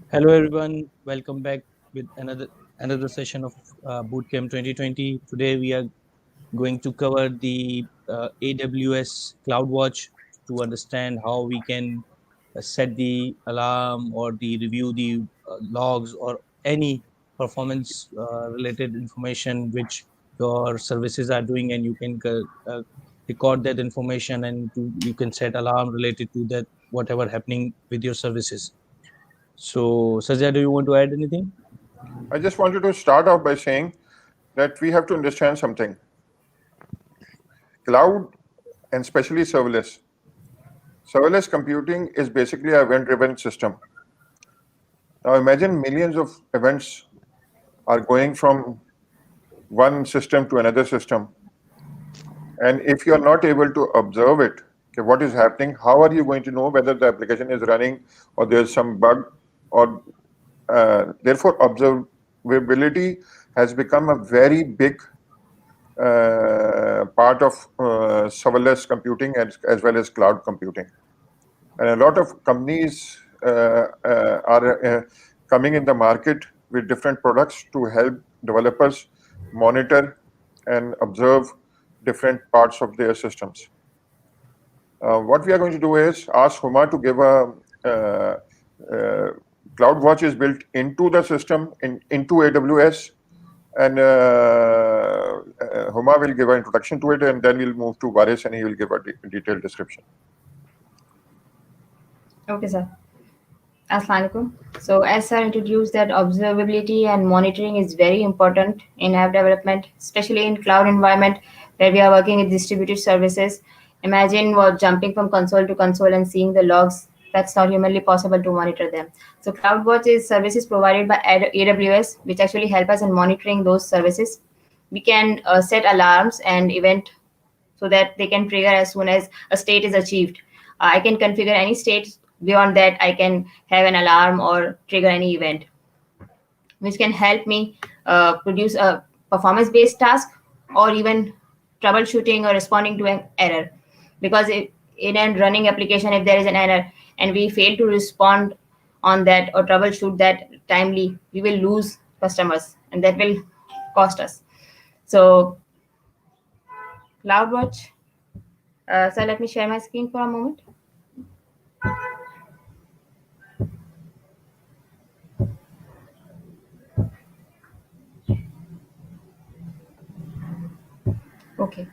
Hello everyone, welcome back with another session of Bootcamp 2020. Today we are going to cover the AWS CloudWatch to understand how we can set the alarm or the review the logs or any performance related information which your services are doing, and you can record that information, and you can set alarm related to that whatever happening with your services. So, Sajja, do you want to add anything? I just wanted to start off by saying that we have to understand something. Cloud and especially serverless. Serverless computing is basically an event-driven system. Now imagine millions of events are going from one system to another system. And if you're not able to observe it, okay, what is happening, how are you going to know whether the application is running or there's some bug? Or therefore, observability has become a very big part of serverless computing as well as cloud computing. And a lot of companies are coming in the market with different products to help developers monitor and observe different parts of their systems. What we are going to do is ask Huma to give a CloudWatch is built into the system, into AWS, and Huma will give an introduction to it, and then we'll move to Varis and he will give a detailed description. Okay, sir. Assalamu alaikum. So as sir introduced that observability and monitoring is very important in app development, especially in cloud environment where we are working with distributed services. Imagine what jumping from console to console and seeing the logs. That's not humanly possible to monitor them. So CloudWatch is services provided by AWS, which actually help us in monitoring those services. We can set alarms and event so that they can trigger as soon as a state is achieved. I can configure any state. Beyond that, I can have an alarm or trigger any event, which can help me produce a performance-based task or even troubleshooting or responding to an error. Because in a running application, if there is an error and we fail to respond on that or troubleshoot that timely, we will lose customers and that will cost us. So CloudWatch. So let me share my screen for a moment. Okay.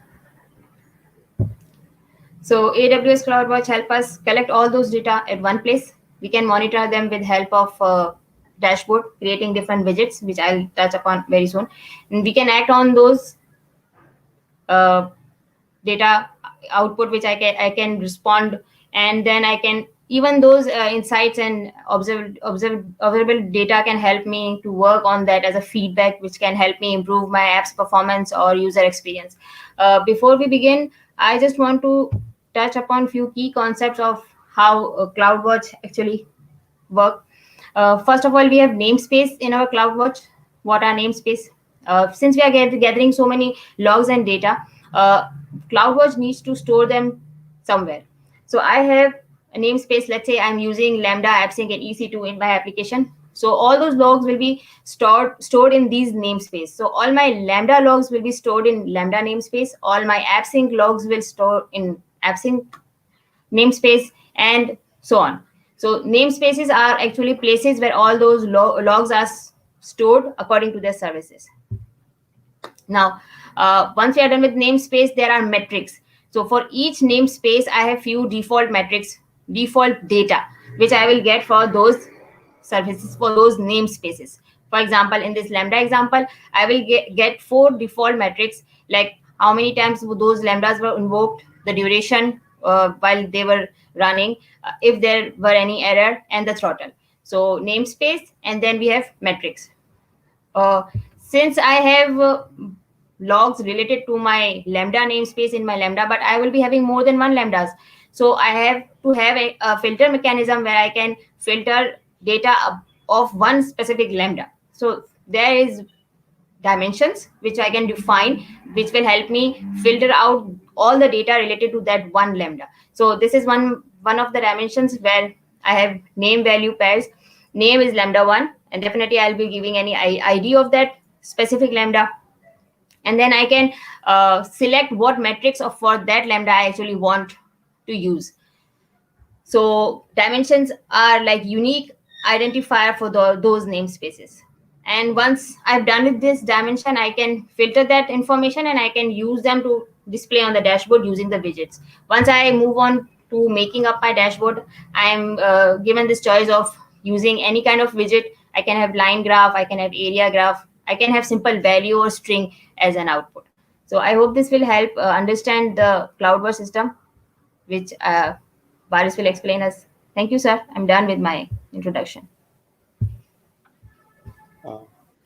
So AWS CloudWatch help us collect all those data at one place. We can monitor them with help of dashboard, creating different widgets, which I'll touch upon very soon. And we can act on those data output, which I can respond, and then I can even those insights and observable data can help me to work on that as a feedback, which can help me improve my app's performance or user experience. Before we begin, I just want to touch upon few key concepts of how CloudWatch actually work. First of all, we have namespace in our CloudWatch. What are namespace? Since we are gathering so many logs and data, CloudWatch needs to store them somewhere. So I have a namespace. Let's say I'm using Lambda, AppSync, and EC2 in my application. So all those logs will be stored in these namespace. So all my Lambda logs will be stored in Lambda namespace. All my AppSync logs will store in AppSync namespace, and so on. So namespaces are actually places where all those logs are stored according to their services. Now, once we are done with namespace, there are metrics. So for each namespace, I have few default metrics, default data, which I will get for those services, for those namespaces. For example, in this Lambda example, I will get 4 default metrics, like how many times those Lambdas were invoked, the duration while they were running, if there were any error, and the throttle. So namespace, and then we have metrics. Since I have logs related to my Lambda namespace in my Lambda, but I will be having more than one Lambdas. So I have to have a filter mechanism where I can filter data of one specific Lambda. So there is dimensions which I can define, which will help me filter out all the data related to that one Lambda. So this is one of the dimensions where I have name value pairs. name is lambda1, and definitely I'll be giving any ID of that specific lambda. And then I can select what metrics of for that lambda I actually want to use. So dimensions are like unique identifier for those namespaces. And once I've done with this dimension, I can filter that information and I can use them to display on the dashboard using the widgets. Once I move on to making up my dashboard, I am given this choice of using any kind of widget. I can have line graph, I can have area graph, I can have simple value or string as an output. So I hope this will help understand the CloudWatch system, which Baris will explain us. Thank you, sir. I'm done with my introduction.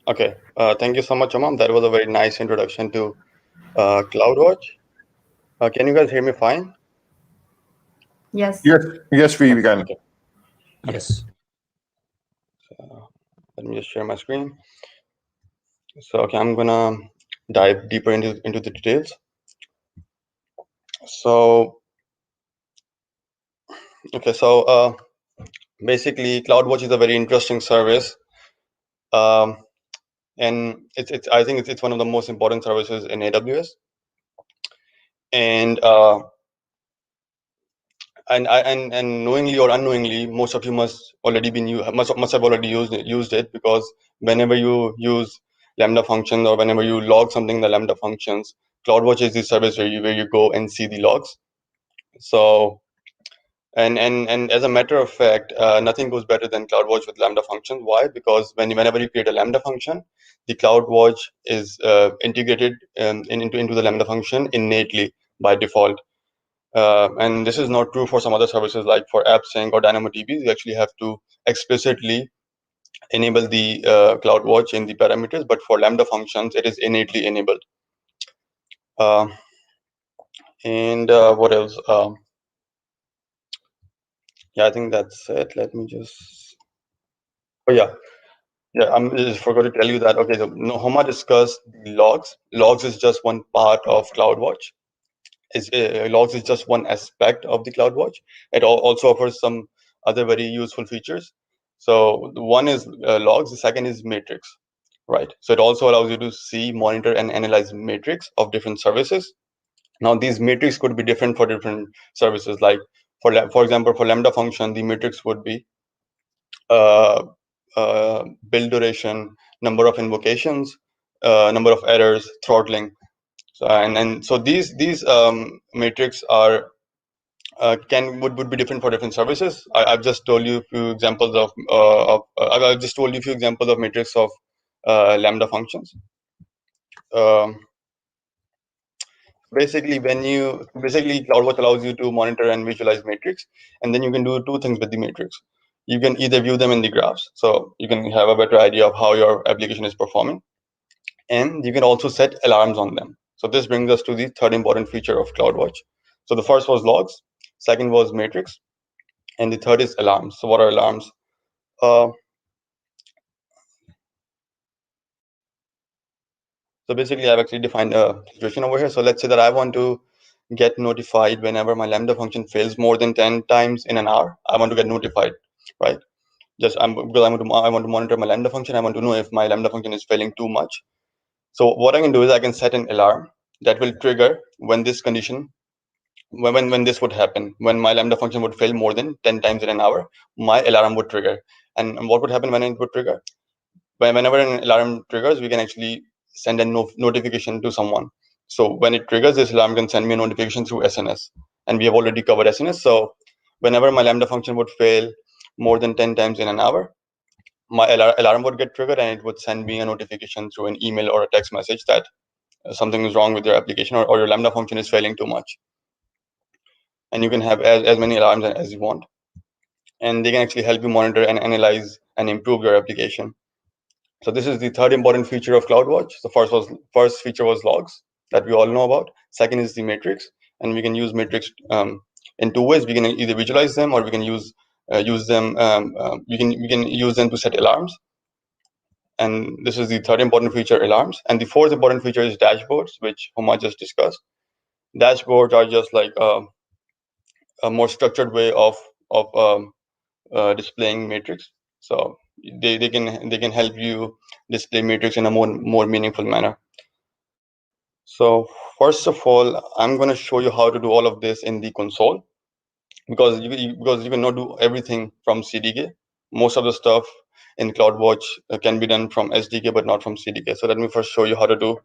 Okay. Thank you so much, Amam. That was a very nice introduction to CloudWatch. Can you guys hear me fine? Yes. Yes, we can. Okay. Yes. So, let me just share my screen. So, okay, I'm gonna dive deeper into the details. So, okay, so basically, CloudWatch is a very interesting service, and I think it's one of the most important services in AWS, and knowingly or unknowingly, most of you must have already used it, because whenever you use Lambda functions or whenever you log something in the Lambda functions, CloudWatch is the service where you go and see the logs. So, and as a matter of fact, nothing goes better than CloudWatch with Lambda functions. Why? Because whenever you create a Lambda function, the CloudWatch is integrated into the Lambda function innately by default. And this is not true for some other services, like for AppSync or DynamoDB. You actually have to explicitly enable the CloudWatch in the parameters, but for Lambda functions, it is innately enabled. And what else? Yeah, I think that's it. Let me just. Oh yeah, I just forgot to tell you that. Okay, so Homa discussed logs. Logs is just one part of CloudWatch. Logs is just one aspect of the CloudWatch. It also offers some other very useful features. So the one is logs, the second is matrix, right? So it also allows you to see, monitor, and analyze matrix of different services. Now these matrix could be different for different services. Like for example, for Lambda function, the matrix would be build duration, number of invocations, number of errors, throttling. So so these matrix are would be different for different services. I've just told you a few examples of I've just told you a few examples of matrix of Lambda functions. Basically, CloudWatch allows you to monitor and visualize matrix, and then you can do two things with the matrix. You can either view them in the graphs, so you can have a better idea of how your application is performing, and you can also set alarms on them. So this brings us to the third important feature of CloudWatch. So the first was logs, second was matrix, and the third is alarms. So what are alarms? So basically, I've actually defined a situation over here. So let's say that I want to get notified whenever my Lambda function fails more than 10 times in an hour. I want to get notified, right? Because I want to monitor my Lambda function. I want to know if my Lambda function is failing too much. So what I can do is I can set an alarm that will trigger when this condition, when this would happen, when my Lambda function would fail more than 10 times in an hour, my alarm would trigger. And what would happen when it would trigger? Whenever an alarm triggers, we can actually send a notification to someone. So when it triggers, this alarm can send me a notification through SNS. And we have already covered SNS. So whenever my Lambda function would fail more than 10 times in an hour, my alarm would get triggered and it would send me a notification through an email or a text message that something is wrong with your application, or your Lambda function is failing too much. And you can have as many alarms as you want. And they can actually help you monitor and analyze and improve your application. So this is the third important feature of CloudWatch. The first feature was logs that we all know about. Second is the matrix, and we can use matrix in two ways. We can either visualize them, or we can use them. We can use them to set alarms. And this is the third important feature, alarms. And the fourth important feature is dashboards, which Homa just discussed. Dashboards are just like a more structured way of displaying matrix. So they can help you display metrics in a more meaningful manner. So first of all, I'm going to show you how to do all of this in the console, because you cannot do everything from CDK. Most of the stuff in CloudWatch can be done from SDK, but not from CDK. So let me first show you how to do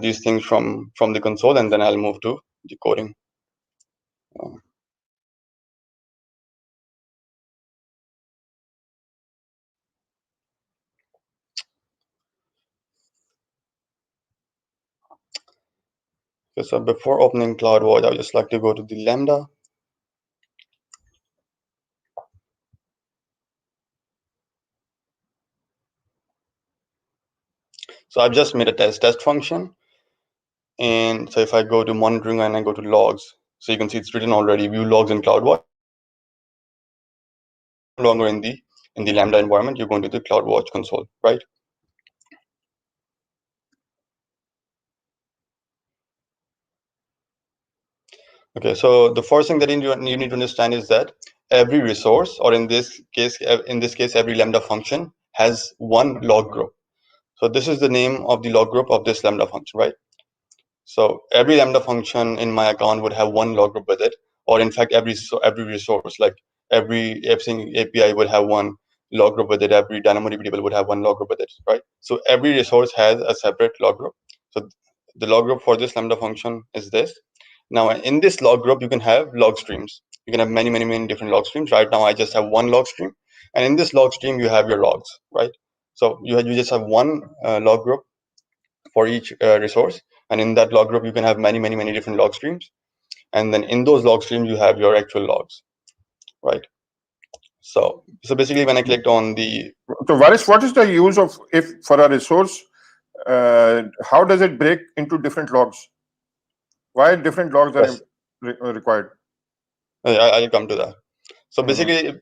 these things from the console, and then I'll move to the coding. Okay, so before opening CloudWatch, I would just like to go to the Lambda. So I've just made a test function. And so if I go to monitoring and I go to logs, so you can see it's written already, view logs in CloudWatch. No longer in the Lambda environment, you're going to the CloudWatch console, right? Okay, so the first thing that you need to understand is that every resource, or in this case, every Lambda function has one log group. So this is the name of the log group of this Lambda function, right? So every Lambda function in my account would have one log group with it, or in fact, every resource, like every API would have one log group with it. Every DynamoDB table would have one log group with it, right? So every resource has a separate log group. So the log group for this Lambda function is this. Now, in this log group, you can have log streams. You can have many different log streams. Right now, I just have one log stream, and in this log stream, you have your logs, right? So you just have one log group for each resource, and in that log group, you can have many different log streams, and then in those log streams, you have your actual logs, right? So basically, when I clicked on the what is the use of, if for a resource, how does it break into different logs? Why different logs are required? I'll come to that. So basically,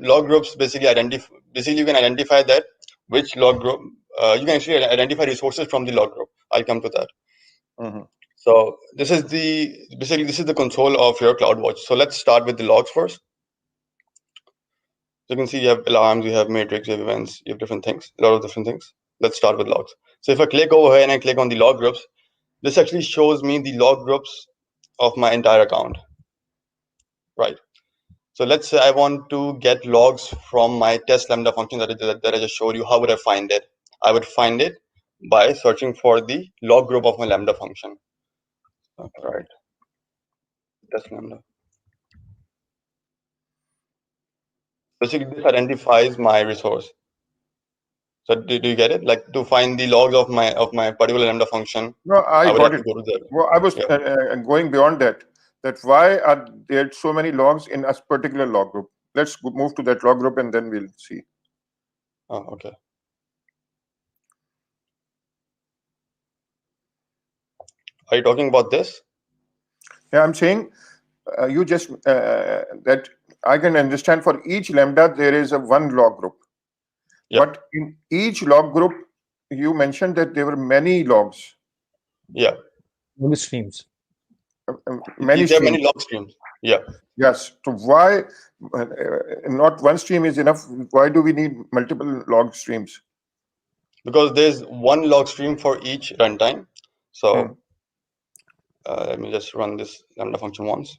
log groups basically you can identify that which log group you can actually identify resources from the log group. I'll come to that. So this is the console of your CloudWatch. So let's start with the logs first. So you can see you have alarms, you have matrix, you have events, you have different things, a lot of different things. Let's start with logs. So if I click over here and I click on the log groups, this actually shows me the log groups of my entire account, right? So let's say I want to get logs from my test Lambda function that I just showed you. How would I find it? I would find it by searching for the log group of my Lambda function. Right. Test Lambda. Basically, this identifies my resource. So do you get it? Like, to find the logs of my particular Lambda function. No, I would got have it. to go to the, well, I was going beyond that. That why are there so many logs in a particular log group? Let's move to that log group and then we'll see. Oh, okay. Are you talking about this? Yeah, I'm saying you just that I can understand for each Lambda there is a one log group. Yep. But in each log group, you mentioned that there were many logs. Yeah. Many streams. Many there are streams. many log streams. Yeah. Yes. So why not one stream is enough? Why do we need multiple log streams? Because there's one log stream for each runtime. So let me just run this Lambda function once.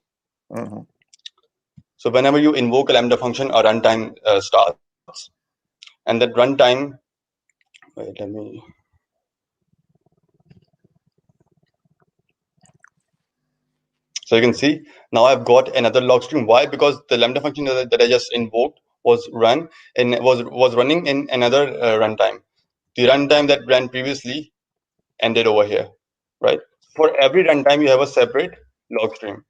So whenever you invoke a Lambda function, a runtime starts, and that runtime. Wait, let me. So you can see now I've got another log stream. Why? Because the Lambda function that I just invoked was running in another runtime. The runtime that ran previously ended over here, right? For every runtime, you have a separate log stream.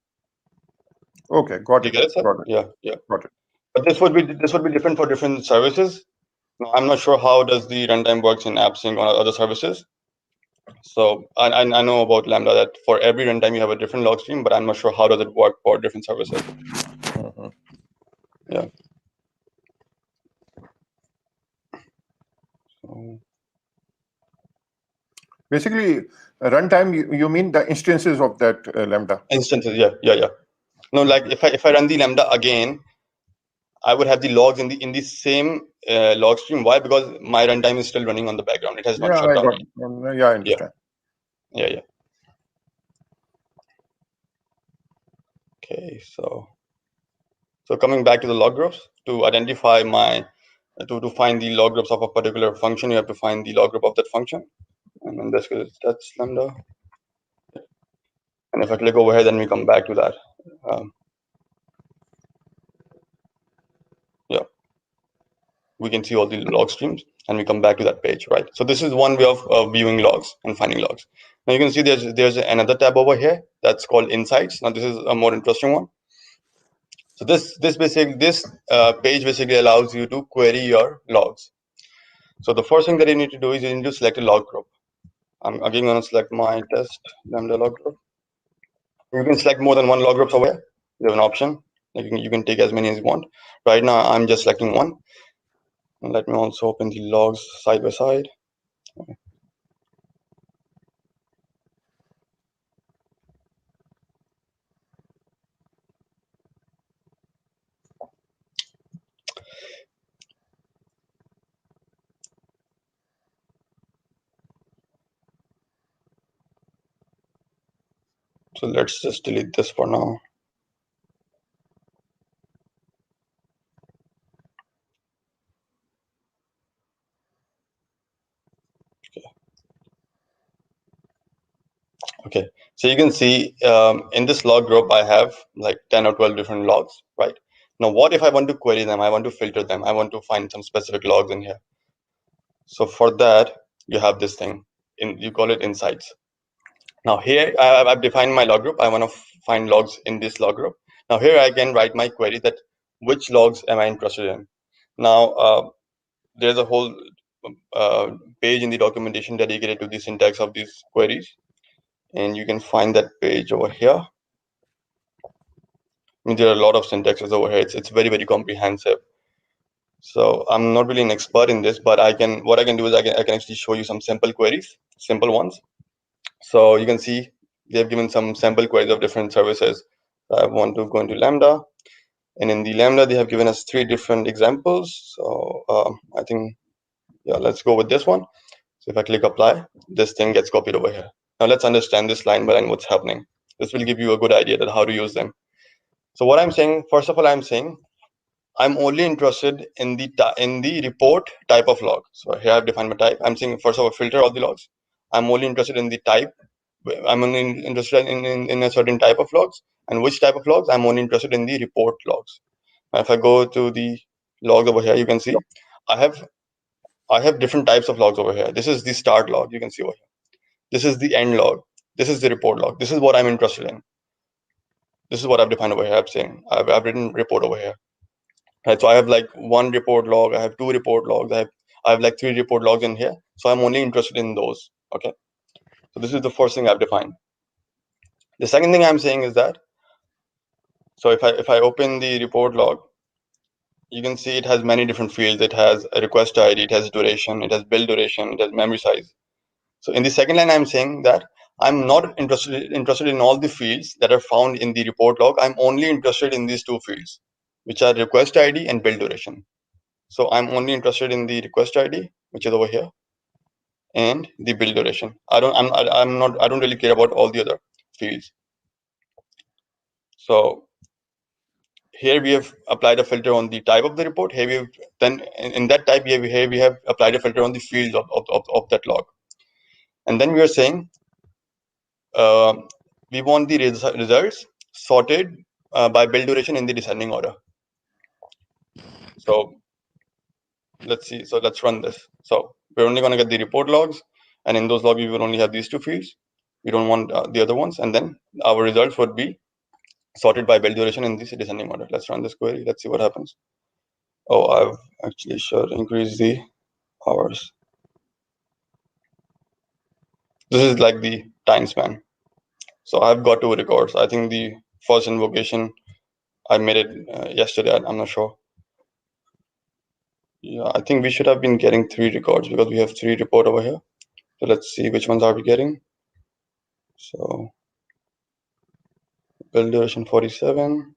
Okay, got it. Got it. Yeah. Got it. But this would be different for different services. Now, I'm not sure how does the runtime works in AppSync or other services. So I know about Lambda that for every runtime you have a different log stream, but I'm not sure how does it work for different services. Yeah. So basically, runtime, you mean the instances of that Lambda? Instances, yeah. No, like if I run the Lambda again, I would have the logs in the same log stream. Why? Because my runtime is still running on the background. It has not shut I down. got. Yeah, I understand. Yeah. Okay, so coming back to the log groups, to identify to find the log groups of a particular function, you have to find the log group of that function. And in this case, that's lambda. And if I click over here, then we come back to that. Yeah, we can see all the log streams, and we come back to that page, right? So this is one way of viewing logs and finding logs. Now you can see there's another tab over here that's called Insights. Now this is a more interesting one. So this page basically allows you to query your logs. So the first thing that you need to do is you need to select a log group. I'm again going to select my test lambda log group. You can select more than one log groups over here. You have an option. You can take as many as you want. Right now, I'm just selecting one. And let me also open the logs side by side. So let's just delete this for now. Okay, so you can see in this log group, I have like 10 or 12 different logs, right? Now, what if I want to query them? I want to filter them. I want to find some specific logs in here. So for that, you have this thing, you call it Insights. Now here, I've defined my log group. I want to find logs in this log group. Now here I can write my query that which logs am I interested in. Now, there's a whole page in the documentation dedicated to the syntax of these queries. And you can find that page over here. I mean, there are a lot of syntaxes over here. It's very, very comprehensive. So I'm not really an expert in this, but what I can do is I can actually show you some simple queries, simple ones. So you can see they've given some sample queries of different services. I want to go into Lambda, and in the Lambda they have given us 3 different examples. So I think, yeah, let's go with this one. So if I click apply, this thing gets copied over here. Now let's understand this line by line what's happening. This will give you a good idea that how to use them. So what I'm saying, first of all, I'm saying I'm only interested in the report type of log. So here I've defined my type. I'm saying first of all, filter all the logs. I'm only interested in the type. I'm only interested in a certain type of logs. And which type of logs? I'm only interested in the report logs. Now if I go to the logs over here, you can see I have different types of logs over here. This is the start log. You can see over here. This is the end log. This is the report log. This is what I'm interested in. This is what I've defined over here. I'm saying I've written report over here. Right, so I have like 1 report log, I have 2 report logs, I have like 3 report logs in here. So I'm only interested in those. Okay. So this is the first thing I've defined. The second thing I'm saying is that, so if I open the report log, you can see it has many different fields. It has a request ID, it has duration, it has build duration, it has memory size. So in the second line, I'm saying that I'm not interested in all the fields that are found in the report log. I'm only interested in these 2 fields, which are request ID and build duration. So I'm only interested in the request ID, which is over here, and the build duration. I don't really care about all the other fields. So here we have applied a filter on the type of the report. Here we have then in that type here we have applied a filter on the fields of that log. And then we are saying we want the results sorted by build duration in the descending order. So let's see. So let's run this. So we're only going to get the report logs, and in those logs we will only have these 2 fields. We don't want the other ones, and then our results would be sorted by build duration in this descending order. Let's run this query. Let's see what happens. Oh, I've actually should increase the hours. This is like the time span. So I've got 2 records. I think the first invocation I made it yesterday. I'm not sure. Yeah, I think we should have been getting 3 records because we have 3 report over here. So let's see which ones are we getting. So build duration 47.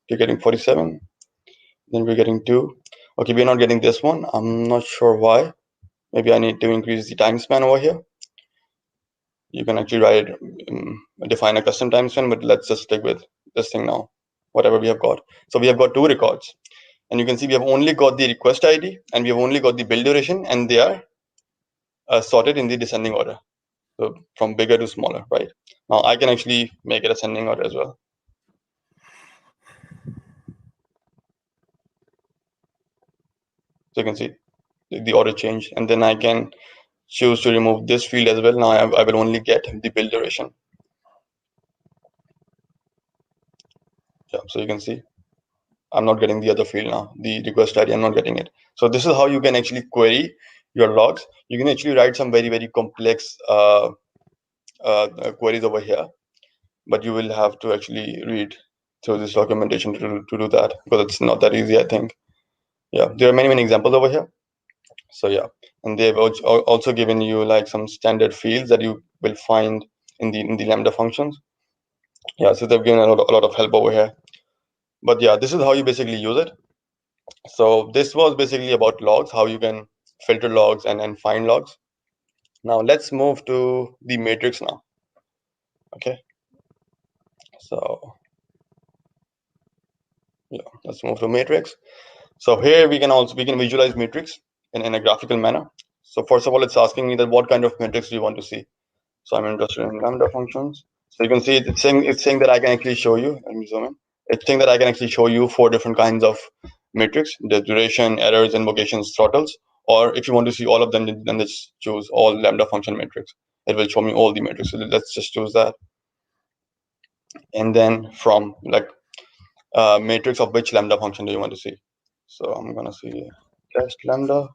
You're getting 47. Then we're getting 2. Okay, we're not getting this one. I'm not sure why. Maybe I need to increase the time span over here. You can actually write, define a custom time span, but let's just stick with this thing now, whatever we have got. So we have got 2 records, and you can see we have only got the request ID and we have only got the build duration, and they are sorted in the descending order. So from bigger to smaller, right? Now I can actually make it ascending order as well. So you can see the order change, and then I can choose to remove this field as well. Now I will only get the build duration. Yeah, so you can see I'm not getting the other field now, the request ID, I'm not getting it. So this is how you can actually query your logs. You can actually write some very, very complex queries over here, but you will have to actually read through this documentation to do that, because it's not that easy, I think. Yeah, there are many, many examples over here. So yeah, and they've also given you like some standard fields that you will find in the Lambda functions. Yeah, so they've given a lot of help over here. But yeah, this is how you basically use it. So this was basically about logs, how you can filter logs and find logs. Now let's move to the matrix now. Okay, so yeah, let's move to matrix. So here we can visualize matrix in a graphical manner. So first of all, it's asking me that what kind of matrix do you want to see. So I'm interested in lambda functions. So you can see it's saying that I can actually show you. Let me zoom in. It's saying that I can actually show you 4 different kinds of matrix: the duration, errors, invocations, throttles. Or if you want to see all of them, then let's choose all lambda function matrix. It will show me all the matrix. So let's just choose that. And then from like matrix of which lambda function do you want to see? So I'm gonna see test lambda.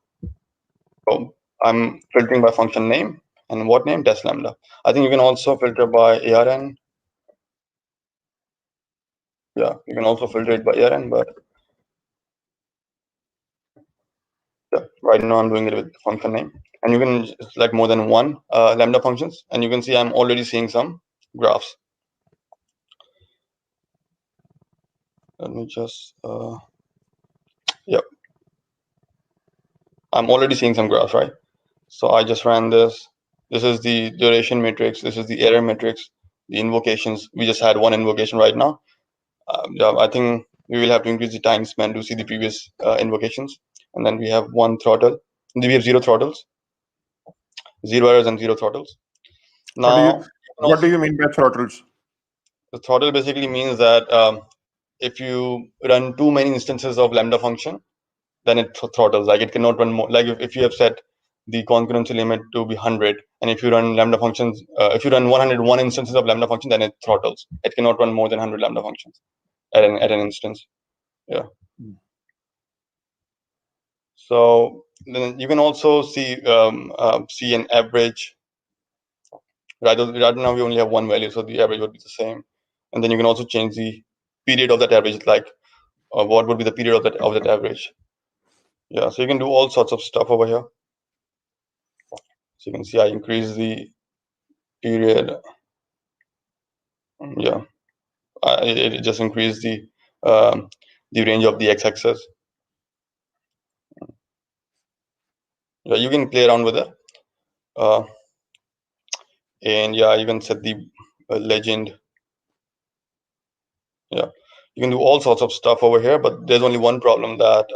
So I'm filtering by function name, and what name? Test lambda. I think you can also filter by ARN. Yeah, you can also filter it by ARN, but yeah, right now I'm doing it with function name. And you can select more than one lambda functions, and you can see I'm already seeing some graphs. Let me just, yep. I'm already seeing some graphs, right? So I just ran this. This is the duration matrix. This is the error matrix, the invocations. We just had one invocation right now. Yeah, I think we will have to increase the time span to see the previous invocations. And then we have one throttle. We have 0 throttles, 0 errors and 0 throttles. Now, what do you mean by throttles? the throttle basically means that if you run too many instances of lambda function, then it throttles. Like it cannot run more. Like if you have set the concurrency limit to be 100, and if you run lambda functions, if you run 101 instances of lambda function, then it throttles. It cannot run more than 100 lambda functions at an instance. Yeah. So then you can also see an average. Right now we only have one value, so the average would be the same. And then you can also change the period of that average, like what would be the period of that average. Yeah, so you can do all sorts of stuff over here. So you can see I increase the period. Yeah, it just increased the range of the x-axis. Yeah, you can play around with it. And yeah, you can set the legend. Yeah, you can do all sorts of stuff over here, but there's only one problem that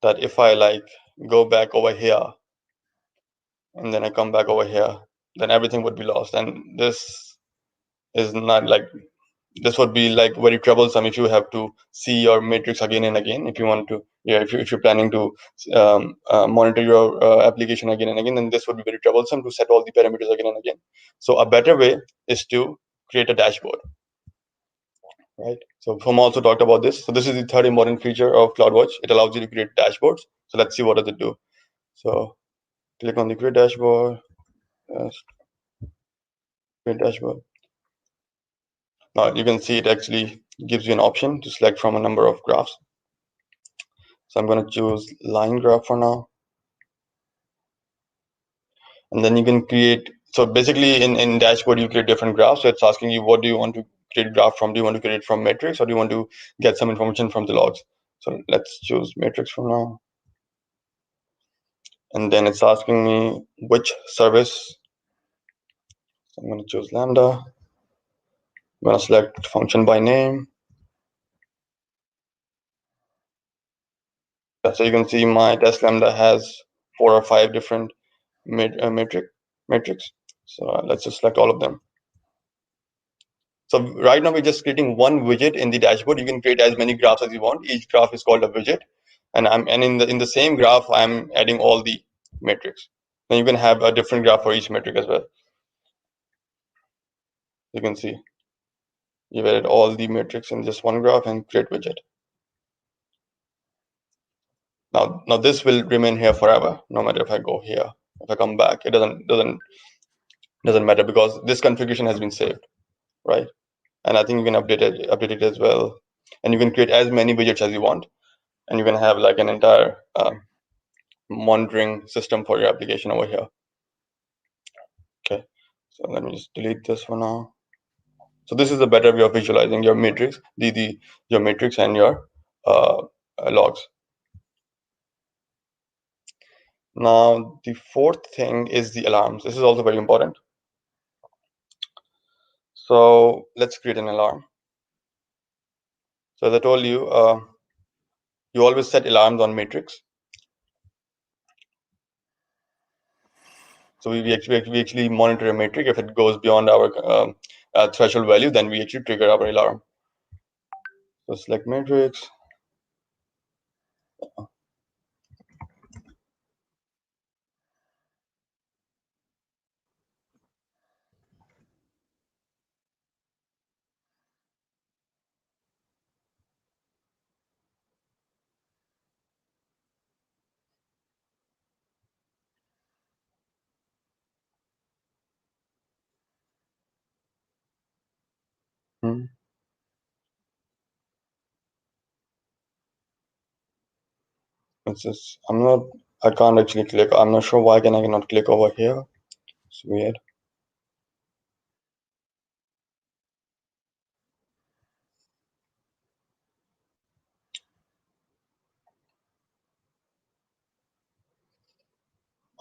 that if I like go back over here and then I come back over here, then everything would be lost. And this is not like, this would be like very troublesome if you have to see your matrix again and again. If you want to, yeah, if you're planning to monitor your application again and again, then this would be very troublesome to set all the parameters again and again. So a better way is to create a dashboard, right? So Homa also talked about this. So this is the third important feature of CloudWatch. It allows you to create dashboards. So let's see what does it do. So click on the create dashboard. Yes. Create dashboard. Now you can see it actually gives you an option to select from a number of graphs. So I'm going to choose line graph for now. And then you can create, so basically in dashboard, you create different graphs. So it's asking you, what do you want to create graph from? Do you want to create it from matrix, or do you want to get some information from the logs? So let's choose matrix for now. And then it's asking me which service. So I'm going to choose Lambda. I'm going to select function by name. So you can see my test Lambda has 4 or 5 different metrics. So let's just select all of them. So right now we're just creating one widget in the dashboard. You can create as many graphs as you want. Each graph is called a widget, and in the same graph I'm adding all the metrics. Then you can have a different graph for each metric as well. You can see you've added all the metrics in just one graph and create widget. Now this will remain here forever, no matter if I go here, if I come back, it doesn't matter because this configuration has been saved, right? And I think you can update it as well, and you can create as many widgets as you want, and you can have like an entire monitoring system for your application over here. Okay, so let me just delete this for now. So this is a better way of visualizing your matrix, your matrix and your logs. Now the fourth thing is the alarms. This is also very important. So let's create an alarm. So as I told you, you always set alarms on matrix. So we actually monitor a metric. If it goes beyond our threshold value, then we actually trigger our alarm. So select matrix. It's just I can't actually click. I'm not sure why I cannot click over here. It's weird.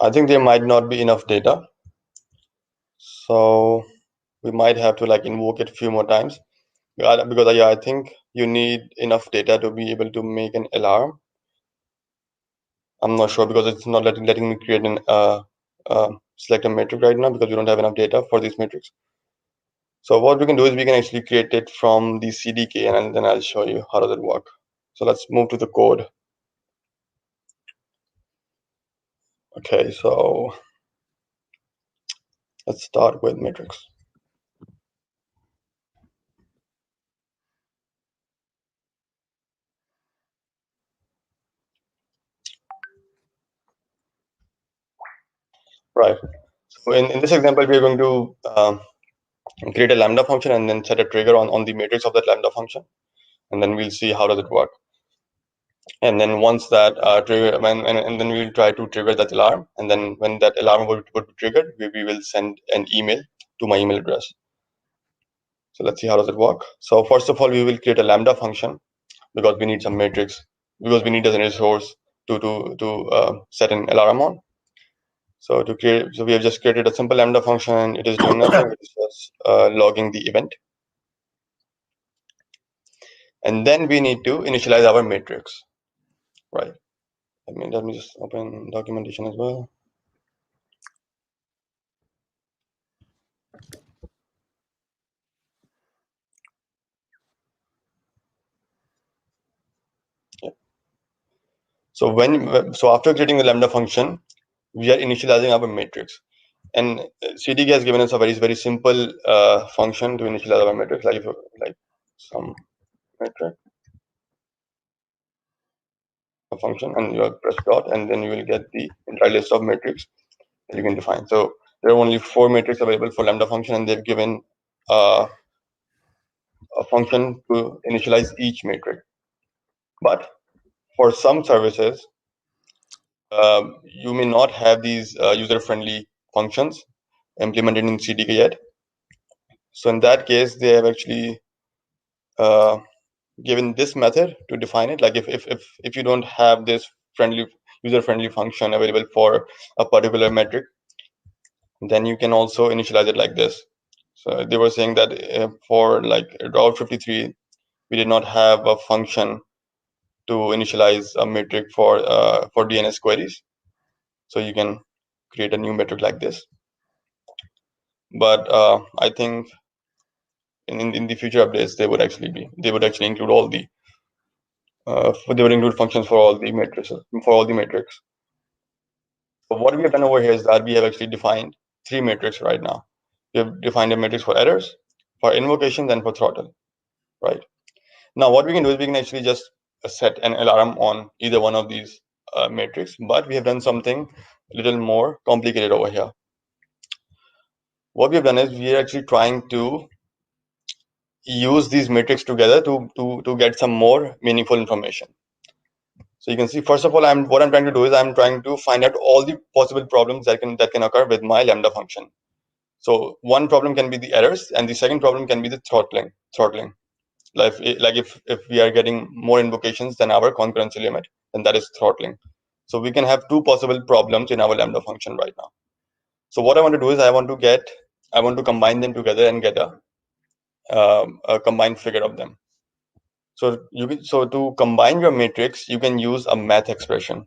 I think there might not be enough data, so we might have to like invoke it a few more times. Because I think you need enough data to be able to make an alarm. I'm not sure because it's not letting me create an select a metric right now because we don't have enough data for these metrics. So what we can do is we can actually create it from the CDK, and then I'll show you how does it work. So let's move to the code. Okay, so let's start with matrix. Right. So in this example, we are going to create a Lambda function and then set a trigger on the matrix of that Lambda function, and then we'll see how does it work. And then once that trigger, and then we'll try to trigger that alarm, and then when that alarm would be triggered, we will send an email to my email address. So let's see how does it work. So first of all, we will create a Lambda function because we need some matrix, because we need as a resource to set an alarm on. So we have just created a simple Lambda function. It is doing nothing. It is just logging the event. And then we need to initialize our matrix, right? Let me just open documentation as well. Yeah. So after creating the Lambda function, we are initializing our matrix. And CDK has given us a very simple function to initialize our matrix, like some metric, a function, and you press dot, and then you will get the entire list of metrics that you can define. So there are only 4 metrics available for Lambda function, and they've given a function to initialize each metric. But for some services, you may not have these user-friendly functions implemented in CDK yet. So in that case, they have actually given this method to define it. Like if you don't have this user-friendly function available for a particular metric, then you can also initialize it like this. So they were saying that for like Route 53, we did not have a function to initialize a metric for DNS queries. So you can create a new metric like this. But I think in the future updates they would actually include all the they would include functions for all the metrics. So what we have done over here is that we have actually defined 3 metrics right now. We have defined a matrix for errors, for invocations, and for throttle, right? Now what we can do is we can actually just set an alarm on either one of these metrics, but we have done something a little more complicated over here. What we have done is we are actually trying to use these metrics together to get some more meaningful information. So you can see, first of all, what I'm trying to do is I'm trying to find out all the possible problems that can occur with my Lambda function. So one problem can be the errors, and the second problem can be the throttling. Like if we are getting more invocations than our concurrency limit, then that is throttling. So we can have 2 possible problems in our Lambda function right now. So what I want to do is I want to combine them together and get a combined figure of them. So to combine your matrix, you can use a math expression.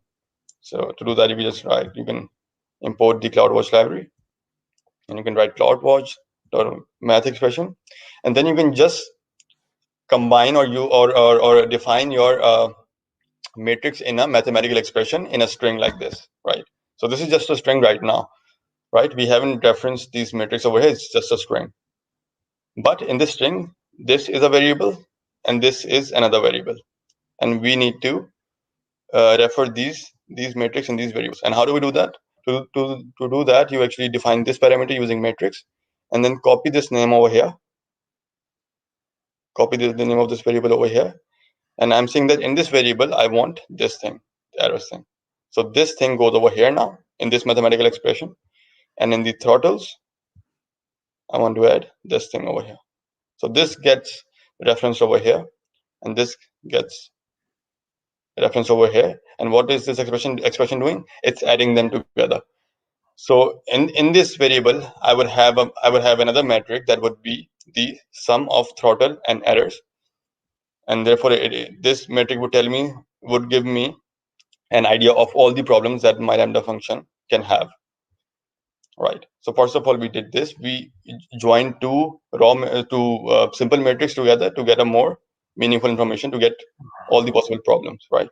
So to do that, you can import the CloudWatch library, and you can write CloudWatch math expression, and then you can just combine or define your matrix in a mathematical expression in a string like this, right? So this is just a string right now, right? We haven't referenced these matrix over here. It's just a string. But in this string, this is a variable and this is another variable, and we need to refer these matrix and these variables. And how do we do that? To do that, you actually define this parameter using matrix, and then copy this name over here. Copy the name of this variable over here, and I'm saying that in this variable I want this thing, the errors thing. So this thing goes over here now in this mathematical expression, and in the throttles I want to add this thing over here. So this gets referenced over here, and this gets referenced over here. And what is this expression doing? It's adding them together. So in this variable, I would have another metric that would be the sum of throttle and errors, and therefore this metric would give me an idea of all the problems that my Lambda function can have, right? So first of all, we did this. We joined two simple metrics together to get a more meaningful information, to get all the possible problems, right?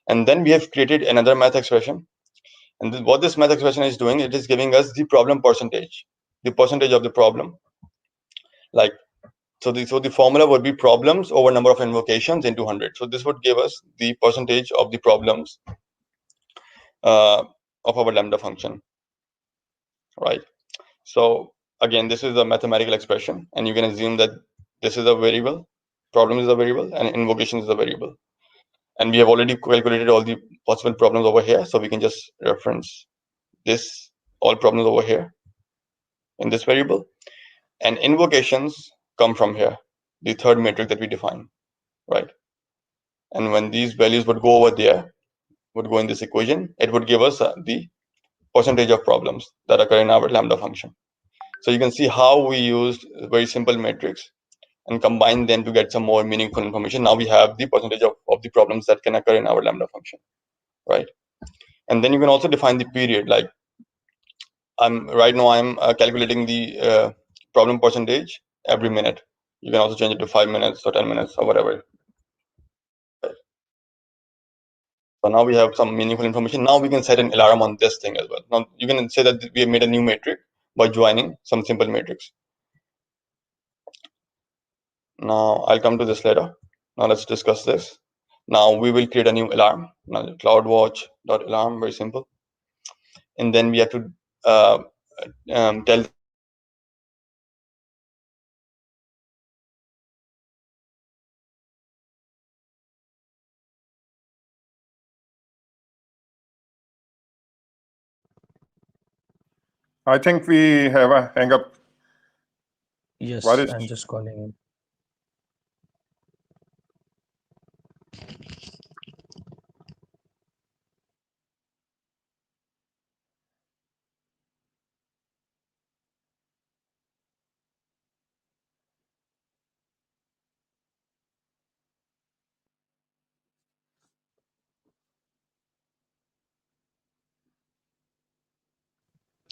And then we have created another math expression. And what this math expression is doing, it is giving us the problem percentage, the percentage of the problem. Like, so the formula would be problems over number of invocations into 100. So this would give us the percentage of the problems of our Lambda function, right? So again, this is a mathematical expression, and you can assume that this is a variable, problem is a variable, and invocation is a variable. And we have already calculated all the possible problems over here, so we can just reference this all problems over here in this variable. And invocations come from here, the third metric that we define, right? And when these values would go over there, would go in this equation, it would give us the percentage of problems that occur in our Lambda function. So you can see how we used very simple metrics and combine them to get some more meaningful information. Now we have the percentage of the problems that can occur in our Lambda function, right? And then you can also define the period. Like I'm calculating the problem percentage every minute. You can also change it to 5 minutes or 10 minutes or whatever. So now we have some meaningful information. Now we can set an alarm on this thing as well. Now you can say that we have made a new metric by joining some simple matrix. Now I'll come to this later. Now let's discuss this. Now we will create a new alarm. Now CloudWatch.alarm, very simple. And then we have to tell I think we have a hang up. Yes, What is I'm just calling him.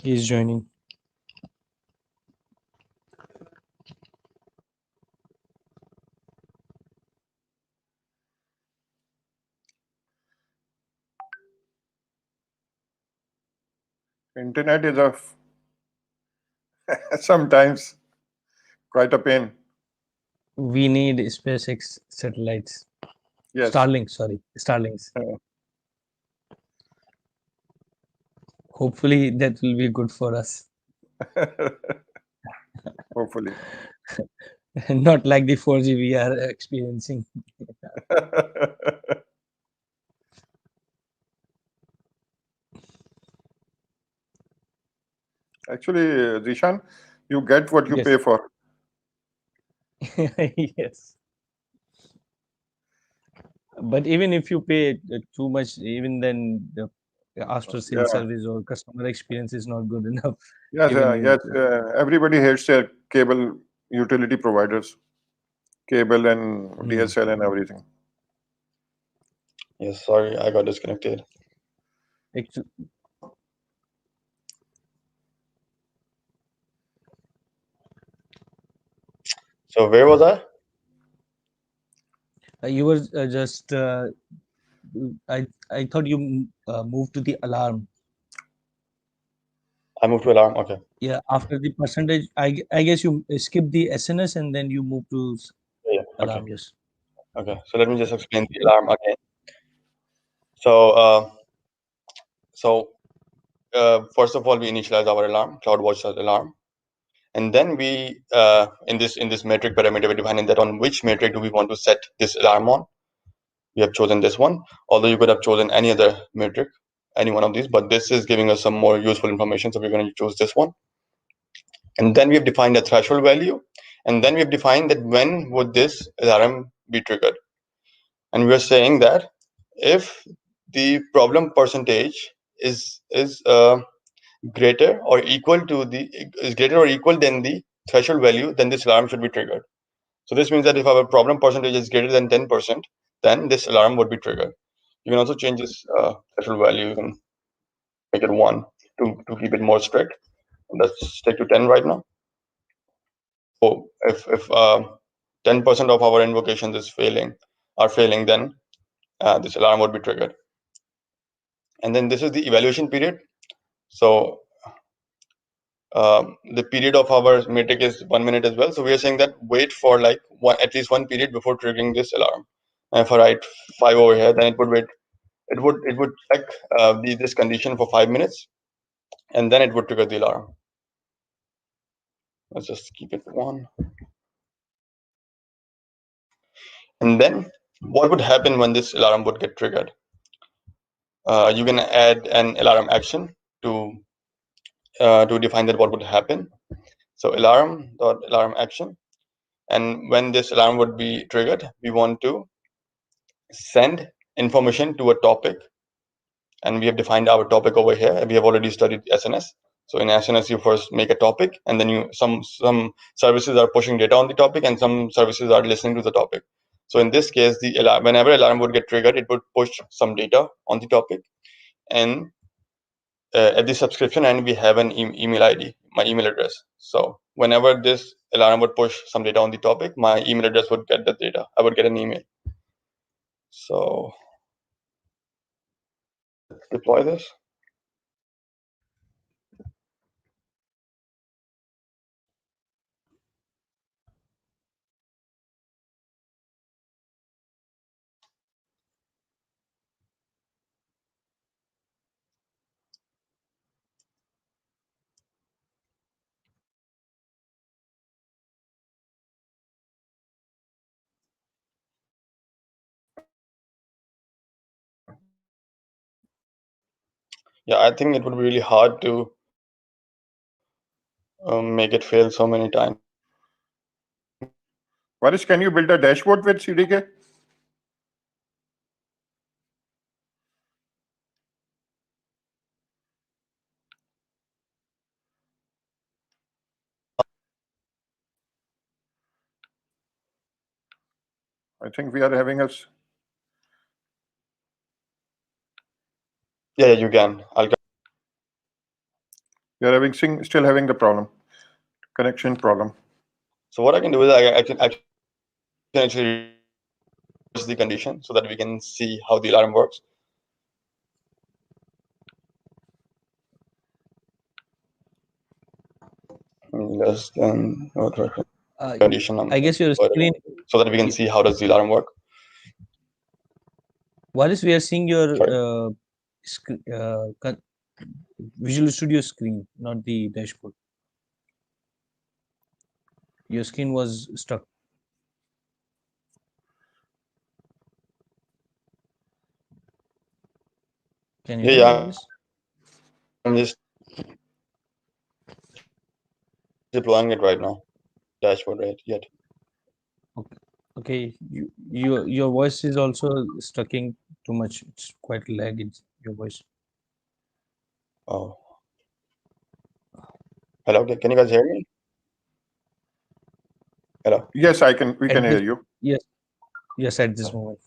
He's joining. Internet is a sometimes quite a pain. We need SpaceX satellites. Yes. Starlinks. Hopefully that will be good for us. Hopefully. Not like the 4G we are experiencing. Actually, Zeeshan, you get what you Yes. pay for. Yes. But even if you pay too much, even then the after sales Yeah. service or customer experience is not good enough. Yes, Even you, yes. Everybody hates their cable utility providers, cable and DSL and everything. Yes, sorry, I got disconnected. actu- So where was I? you were just I thought you moved to the alarm. I moved to alarm. Okay. Yeah, after the percentage, I guess you skip the SNS and then you move to Yeah. Okay. alarm. Yes. Okay. So let me just explain the alarm again. So first of all, we initialize our alarm, CloudWatch alarm, and then we in this metric parameter, we're defining that on which metric do we want to set this alarm on. We have chosen this one, although you could have chosen any other metric, any one of these, but this is giving us some more useful information, so we're going to choose this one. And then we have defined a threshold value, and then we have defined that when would this alarm be triggered. And we are saying that if the problem percentage is greater or equal than the threshold value, then this alarm should be triggered. So this means that if our problem percentage is greater than 10%, then this alarm would be triggered. You can also change this threshold value. You can make it 1 to keep it more strict. Let's stick to 10 right now. So if 10% of our invocations are failing, then this alarm would be triggered. And then this is the evaluation period. So the period of our metric is 1 minute as well. So we are saying that wait for like at least one period before triggering this alarm. And if I write 5 over here, then it would wait. It would check this condition for 5 minutes, and then it would trigger the alarm. Let's just keep it 1. And then what would happen when this alarm would get triggered? You can add an alarm action to define that what would happen. So alarm action, and when this alarm would be triggered, we want to send information to a topic, and we have defined our topic over here. We have already studied SNS. So in SNS, you first make a topic, and then some services are pushing data on the topic, and some services are listening to the topic. So in this case, whenever alarm would get triggered, it would push some data on the topic, and at the subscription end, we have an email ID, my email address. So whenever this alarm would push some data on the topic, my email address would get the data. I would get an email. So deploy this. Yeah, I think it would be really hard to make it fail so many times. Varish, can you build a dashboard with CDK? I think we are having us. Yeah, you can. You're still having the problem, connection problem. So what I can do is I can actually reverse the condition so that we can see how the alarm works. Less than condition I number, guess your screen. so that we can see how does the alarm work. What is we are seeing your Sorry. Visual Studio screen, not the dashboard. Your screen was stuck. Can you hear me, Yeah, guys? I'm just deploying it right now. Dashboard, right? Yet. Okay. Okay. Your voice is also stucking too much. It's quite lag in your voice. Oh, hello. Can you guys hear me? Hello. Yes, we At can hear this, you. yes, at this moment.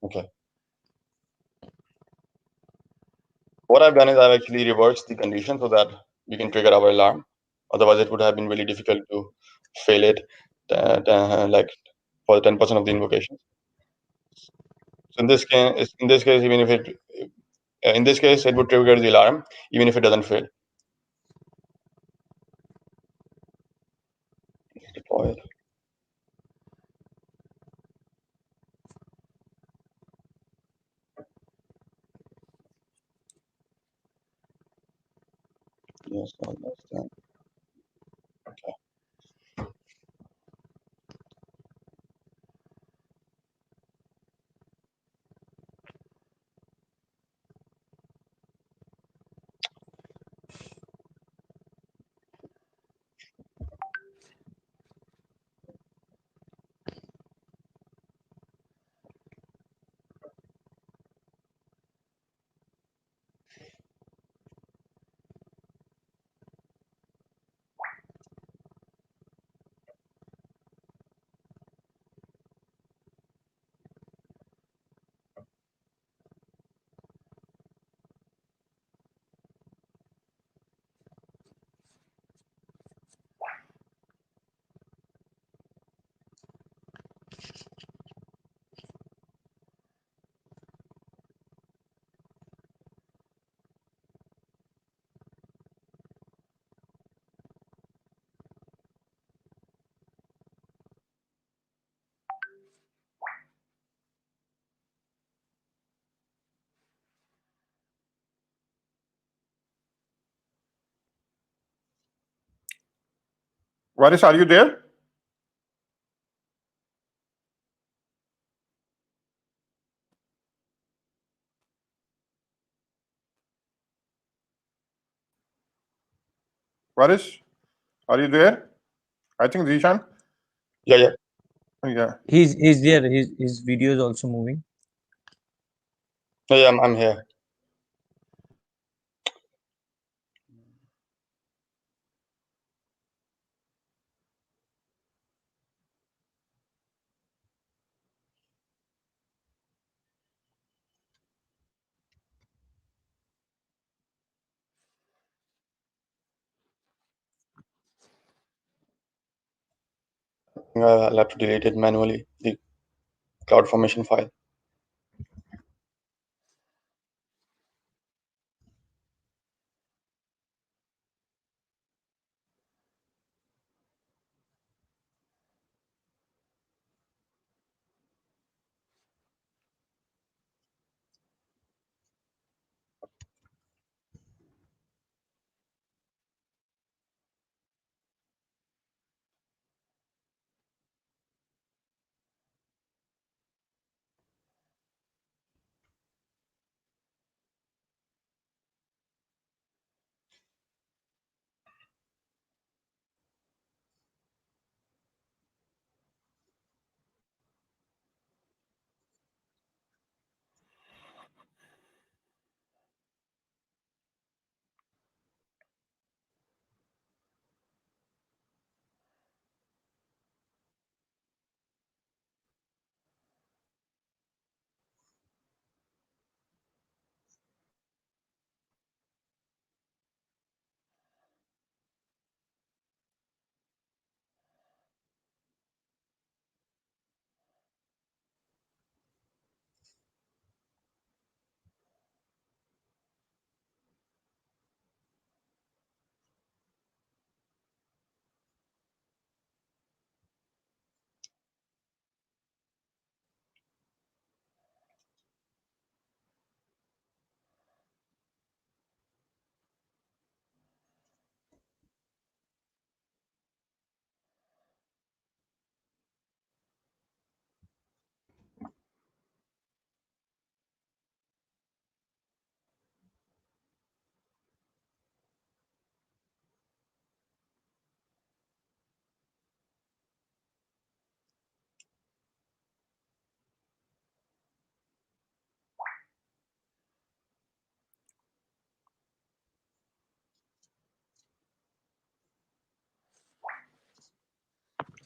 Okay. What I've done is I've actually reversed the condition so that we can trigger our alarm. Otherwise, it would have been really difficult to fail it, like for 10% of the invocations. So even if it, in this case, it would trigger the alarm even if it doesn't fail. Deploy it. Yes, understand. Okay. Varis, are you there? Varis, are you there? I think Zeeshan. Yeah. Yeah. He's there. His video is also moving. Yeah, I'm here. I'll have to delete it manually, the CloudFormation file.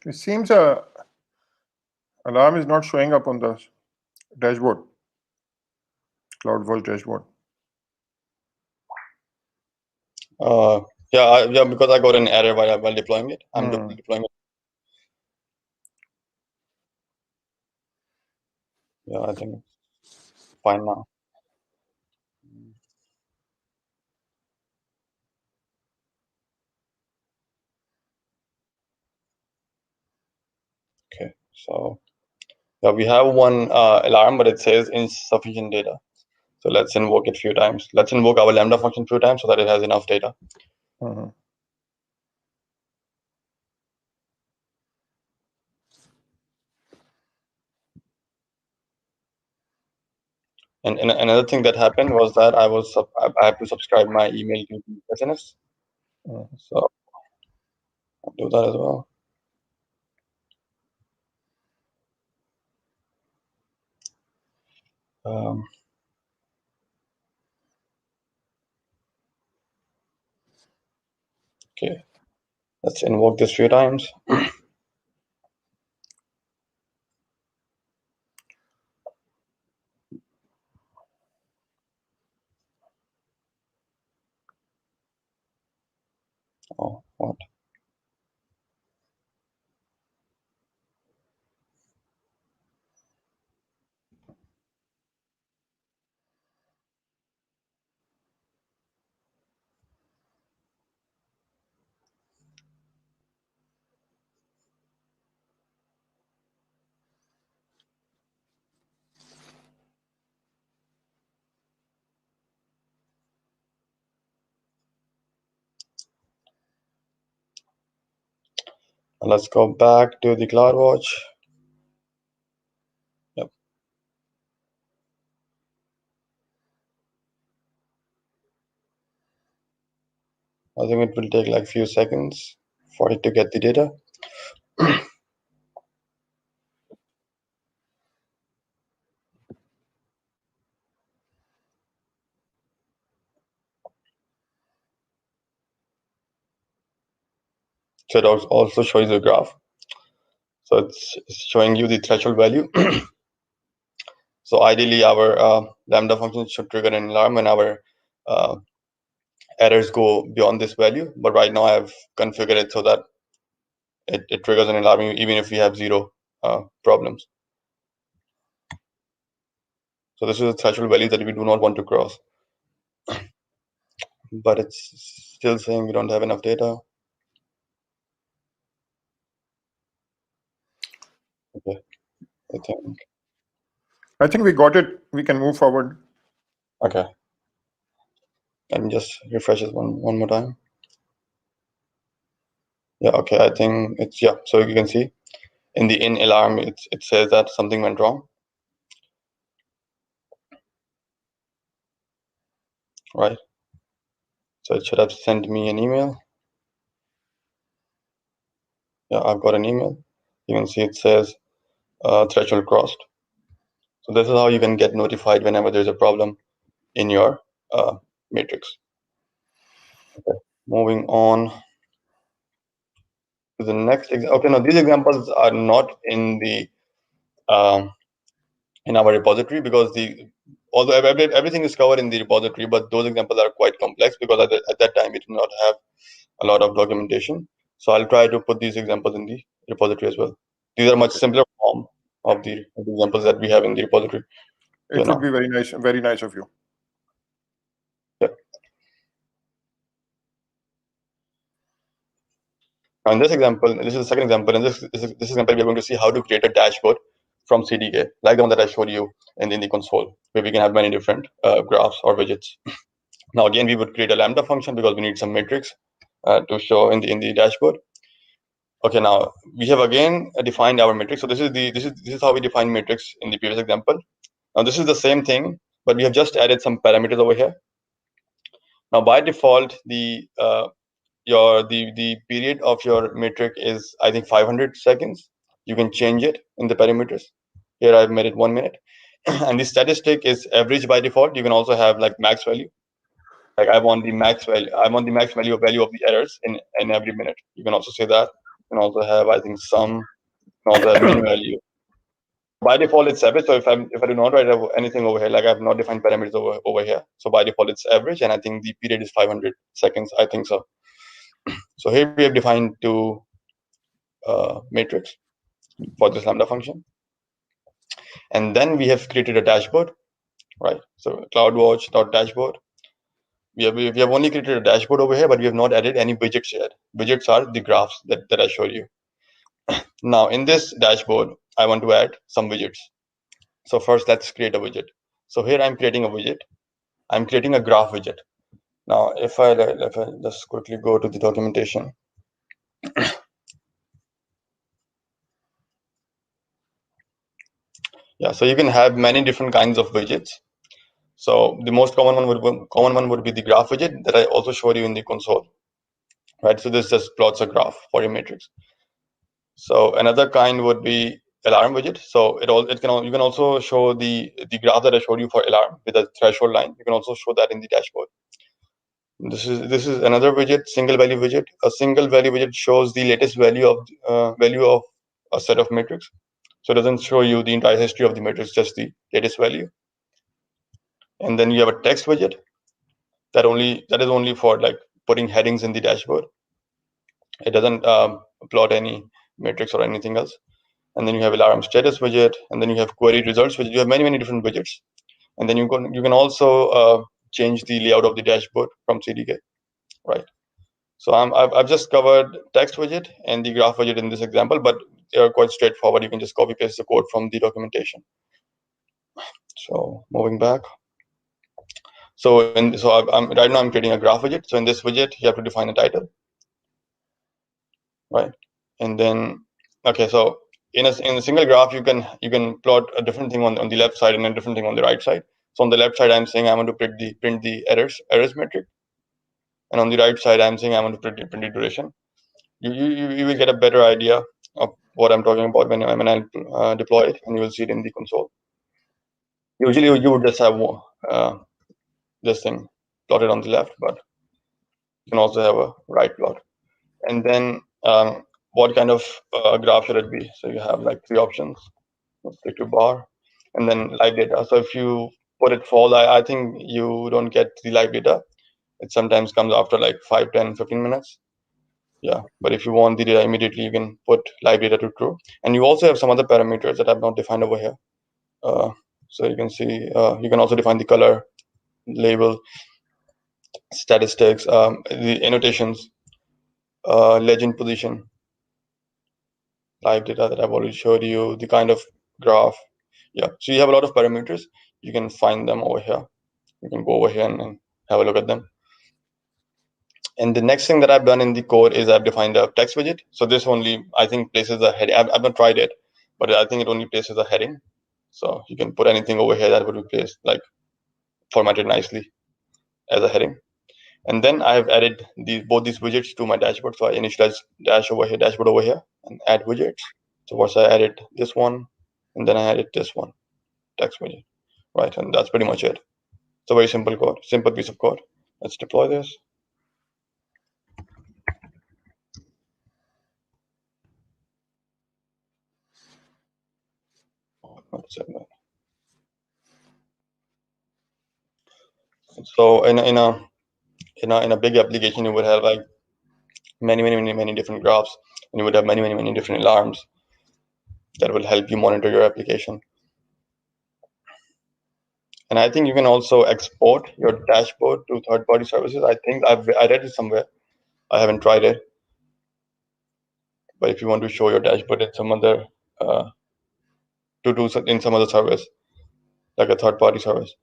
It seems alarm is not showing up on the dashboard, CloudWatch dashboard. Yeah, because I got an error while deploying it. I'm deploying it. Yeah, I think it's fine now. Okay, so yeah, we have one alarm, but it says insufficient data. So let's invoke it a few times. Let's invoke our Lambda function a few times so that it has enough data. And another thing that happened was that I had to subscribe my email to SNS. So I'll do that as well. Okay, let's invoke this a few times. Oh, what? Let's go back to the CloudWatch. Yep. I think it will take like a few seconds for it to get the data. So it also shows you a graph. So it's showing you the threshold value. So ideally, our Lambda function should trigger an alarm when our errors go beyond this value. But right now, I've configured it so that it triggers an alarm even if we have zero problems. So this is a threshold value that we do not want to cross. But it's still saying we don't have enough data. Okay, I think we got it. We can move forward. Okay. Let me just refresh it one more time. Yeah, okay, I think it's, yeah. So you can see in the in alarm, it says that something went wrong. Right. So it should have sent me an email. Yeah, I've got an email. You can see it says threshold crossed. So this is how you can get notified whenever there's a problem in your matrix. Okay, moving on to the next. Okay, now these examples are not in the in our repository because although everything is covered in the repository, but those examples are quite complex because at that time we did not have a lot of documentation. So I'll try to put these examples in the repository as well. These are much simpler form of the examples that we have in the repository. It would be very nice of you. Yeah. Now in this example, this is the second example. In this example, we're going to see how to create a dashboard from CDK, like the one that I showed you in the console, where we can have many different graphs or widgets. Now again, we would create a Lambda function because we need some metrics to show in the dashboard. Okay, now we have again defined our metrics. So this is how we define metrics in the previous example. Now this is the same thing, but we have just added some parameters over here. Now by default, the period of your metric is, I think, 500 seconds. You can change it in the parameters. Here I've made it 1 minute. And the statistic is average by default. You can also have like max value. Like I want the max value of the errors in every minute. You can also say that. You can also have, I think, sum. You can also have mean value. By default, it's average. So if I do not write anything over here, like I've not defined parameters over here, so by default it's average, and I think the period is 500 seconds. I think so. So here we have defined two matrix for this lambda function, and then we have created a dashboard, right? So CloudWatch.dashboard. We have only created a dashboard over here, but we have not added any widgets yet. Widgets are the graphs that I showed you. Now in this dashboard, I want to add some widgets. So first, let's create a widget. So here I'm creating a widget. I'm creating a graph widget. Now, if I just quickly go to the documentation. Yeah, so you can have many different kinds of widgets. So the most common one would be the graph widget that I also showed you in the console, right? So this just plots a graph for your matrix. So another kind would be alarm widget. So you can also show the graph that I showed you for alarm with a threshold line. You can also show that in the dashboard. This is another widget, single value widget. A single value widget shows the latest value of a set of matrix. So it doesn't show you the entire history of the matrix, just the latest value. And then you have a text widget that is only for like putting headings in the dashboard. It doesn't plot any matrix or anything else. And then you have alarm status widget, and then you have query results widget. You have many different widgets. And then you can also change the layout of the dashboard from CDK, right? So I've just covered text widget and the graph widget in this example, but they are quite straightforward. You can just copy paste the code from the documentation. So moving back. So right now I'm creating a graph widget. So in this widget, you have to define a title, right? And then so in a single graph, you can plot a different thing on the left side and a different thing on the right side. So on the left side, I'm saying I want to print the errors metric, and on the right side, I'm saying I want to print the duration. You will get a better idea of what I'm talking about when I deploy it, and you will see it in the console. Usually, you would just have this thing plotted on the left, but you can also have a right plot. And then what kind of graph should it be? So you have like three options. Let's stick to bar, and then live data. So if you put it false, I think you don't get the live data. It sometimes comes after like 5, 10, 15 minutes. Yeah, but if you want the data immediately, you can put live data to true. And you also have some other parameters that I've not defined over here. So you can see, you can also define the color, label, statistics, the annotations, legend position, live data that I've already showed you, the kind of graph. Yeah, so you have a lot of parameters. You can find them over here. You can go over here and have a look at them. And the next thing that I've done in the code is I've defined a text widget. So this only, I think, places a heading. I've not tried it, but I think it only places a heading. So you can put anything over here that would be placed, like formatted nicely as a heading. And then I have added both these widgets to my dashboard. So I initialize dashboard over here, and add widgets. So first I added this one, and then I added this one, text widget, right? And that's pretty much it. It's a very simple code, simple piece of code. Let's deploy this. So in a big application, you would have like many different graphs, and you would have many different alarms that will help you monitor your application. And I think you can also export your dashboard to third-party services. I think I read it somewhere. I haven't tried it, but if you want to show your dashboard in some other in some other service, like a third-party service.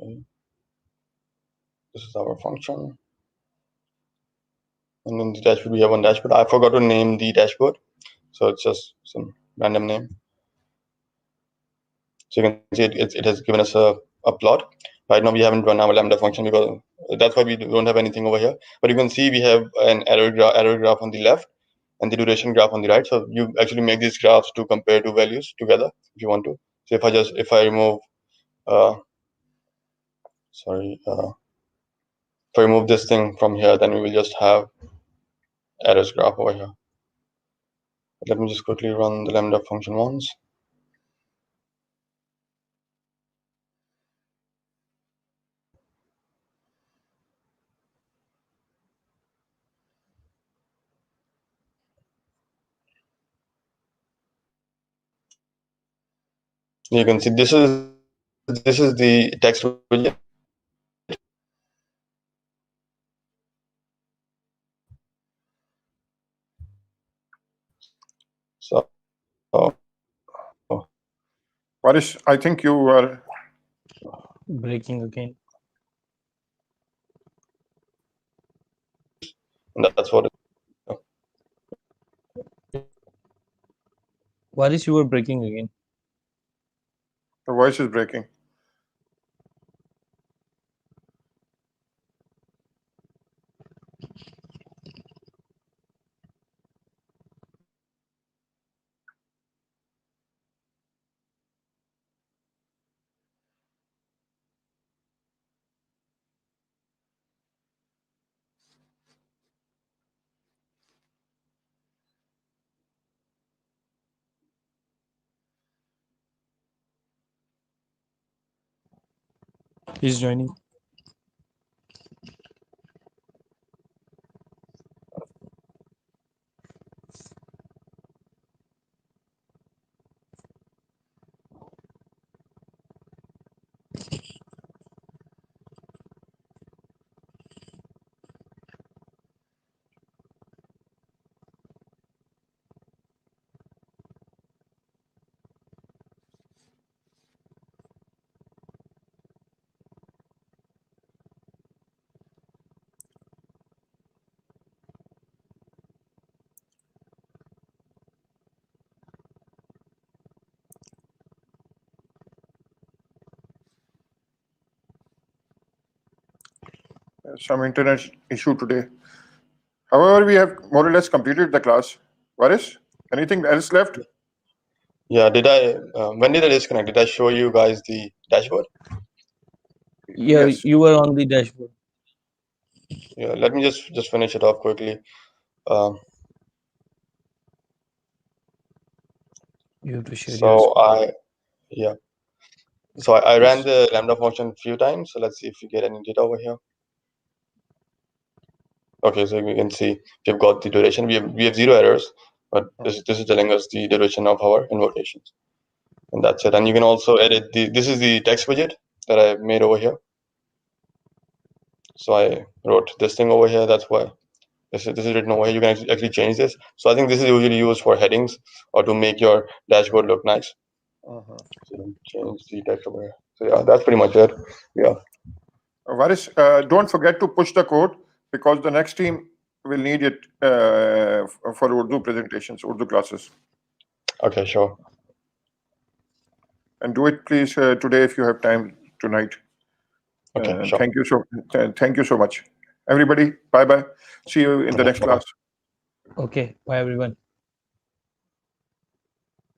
Okay. This is our function. And then the dashboard, we have one dashboard. I forgot to name the dashboard. So it's just some random name. So you can see it has given us a plot. Right now we haven't run our Lambda function because that's why we don't have anything over here. But you can see we have an error graph on the left and the duration graph on the right. So you actually make these graphs to compare two values together if you want to. So if I remove if I remove this thing from here, then we will just have errors graph over here. Let me just quickly run the Lambda function once. You can see this is the text widget. So Varish, I think you are Breaking again. and that's what Varis, you were breaking again. the voice is breaking. He's joining. Some internet issue today. However, we have more or less completed the class. Varish, anything else left? yeah. Did I when did I disconnect? Did I show you guys the dashboard? Yeah, Yes. you were on the dashboard. Yeah. Let me just finish it off quickly. You have to share your So screen. I ran the Lambda function a few times. So let's see if we get any data over here. Okay, so we can see we've got the duration. We have 0 errors, but this is telling us the duration of our invocations, and that's it. And you can also edit this is the text widget that I made over here. So I wrote this thing over here. That's why this is written over here. You can actually change this. So I think this is usually used for headings or to make your dashboard look nice. So change the text over here. So yeah, that's pretty much it. Yeah. Varish, don't forget to push the code because the next team will need it for Urdu presentations, Urdu classes. Okay, sure. And do it, please, today if you have time tonight. Okay, sure. Thank you so much, everybody. Bye bye. See you in the next class. Okay, bye everyone.